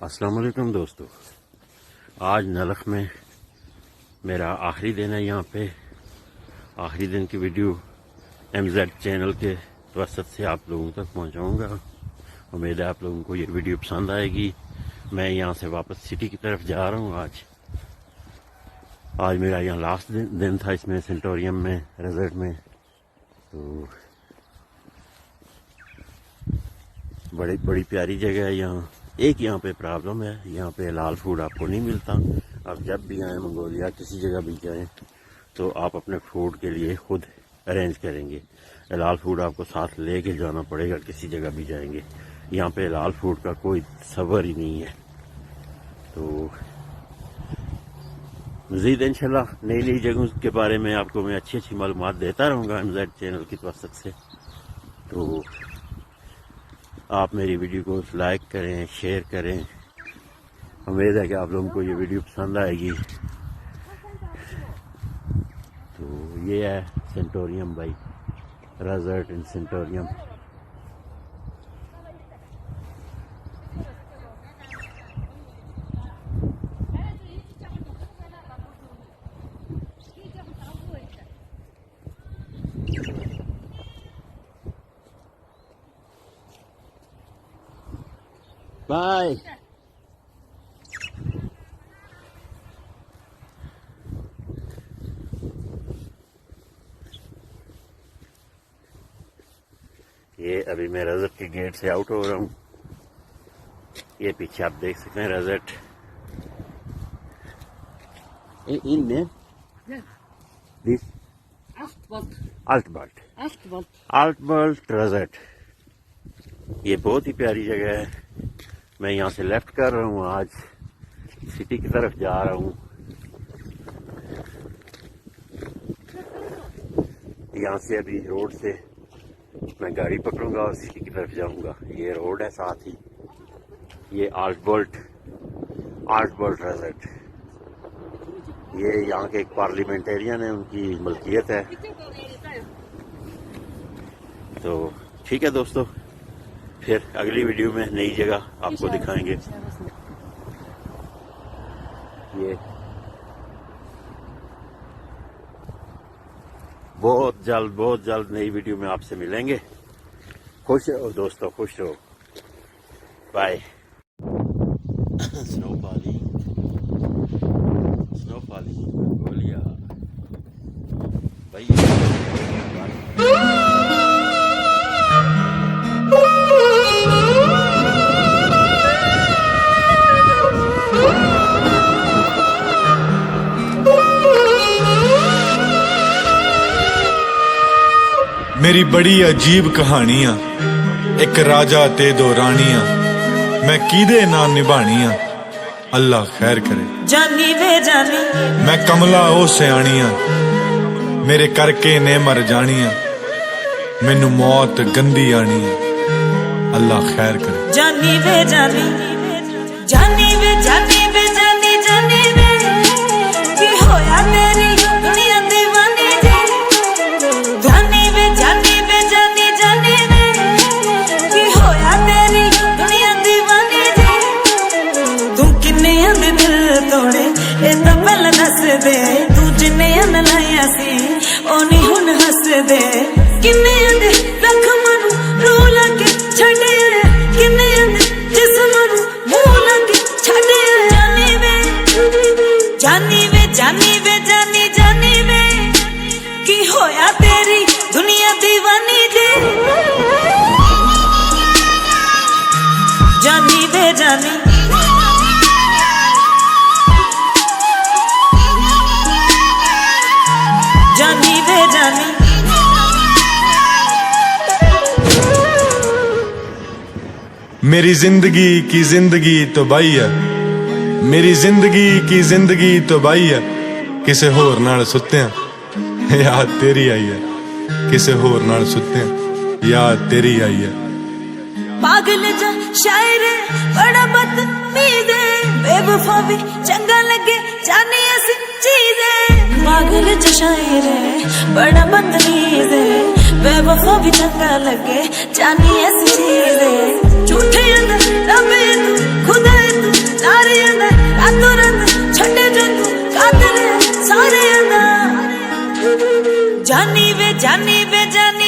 अस्सलाम वालेकुम दोस्तों, आज नलख में मेरा आखिरी दिन है। यहाँ पे आखिरी दिन की वीडियो MZ चैनल के वसत से आप लोगों तक पहुँचाऊँगा। उम्मीद है आप लोगों को ये वीडियो पसंद आएगी। मैं यहाँ से वापस सिटी की तरफ जा रहा हूँ। आज मेरा यहाँ लास्ट दिन था इसमें, सेंटोरियम में, रिजल्ट में। तो बड़ी प्यारी जगह है। यहाँ पे प्रॉब्लम है, यहाँ पे हलाल फूड आपको नहीं मिलता। आप जब भी आए मंगोलिया, किसी जगह भी जाएं, तो आप अपने फूड के लिए खुद अरेंज करेंगे। हलाल फूड आपको साथ लेके जाना पड़ेगा, किसी जगह भी जाएंगे। यहाँ पे हलाल फूड का कोई सबर ही नहीं है। तो मज़ीद इंशाल्लाह नई जगहों के बारे में आपको मैं अच्छी मालूमात देता रहूँगा MZ चैनल की वसत से। तो आप मेरी वीडियो को लाइक करें, शेयर करें। उम्मीद है कि आप लोगों को ये वीडियो पसंद आएगी। तो ये है सेंटोरियम भाई, रिजॉर्ट इन सेंटोरियम। बाय। ये अभी मैं रिजॉर्ट के गेट से आउट हो रहा हूँ। ये पीछे आप देख सकते हैं रिजॉर्ट। इन दिस अल्टबल्ट रिजॉर्ट। ये बहुत ही प्यारी जगह है। मैं यहाँ से लेफ्ट कर रहा हूँ, आज सिटी की तरफ जा रहा हूँ। यहाँ से अभी रोड से मैं गाड़ी पकड़ूंगा और सिटी की तरफ जाऊंगा। ये रोड है, साथ ही ये अल्टबल्ट रिजॉर्ट। ये यहाँ के एक पार्लियामेंटेरियन है, उनकी मलकियत है। तो ठीक है दोस्तों, फिर अगली वीडियो में नई जगह आपको दिखाएंगे। ये बहुत जल्द नई वीडियो में आपसे मिलेंगे। खुश रहो दोस्तों, खुश रहो। बाय। स्नो फॉलिंग मंगोलिया भाई। मेरी बड़ी अजीब कहानियां, एक राजा ते दो रानियां, मैं किदे ना निभानियां, अल्लाह खैर करे। जानी वे जानी मैं कमला ओ सियाणियां, मेरे करके ने मर जानियां, मैनू मौत गंदी आनी है, अल्लाह खैर करे। जानी वे जानी जानी वे जानी वे जानी जानी वे की होया तेरी दुनिया दीवानी जी। जानी वे जानी वे जानी जानी वे की होया तेरी दुनिया दीवानी जी। तू किन्ने दे दिल तोड़े ए तां पहला दस दे। तू जिन्ने लाया सी ओ नहीं हुन हस दे। किन्ने दे जख्मां नूं रो लगे छड्डे, किन्ने दे जिस्मां नूं मूंह लगे छड्डे। जानी वे जानी वे जानी वे जानी जानी वे की होया तेरी दुनिया दीवानी दे। जानी वे जानी जानी वे जानी। मेरी जिंदगी की जिंदगी तो बाई है, मेरी जिंदगी की जिंदगी तो बाई है। किसे होर नाल सुत्ते याद तेरी आई है, किसे होर नाल सुत्ते याद तेरी आई है। पागल जा शायर बड़ा बदतमीज है, बेवफा भी चंगा लगे जाने ऐसी चीज है। पागल जा शायर बड़ा बदतमीज है, बेवफा भी चंगा लगे जाने ऐसी चीज है। झूठे अंदर रबे तू खुदा तू जानी वे जानी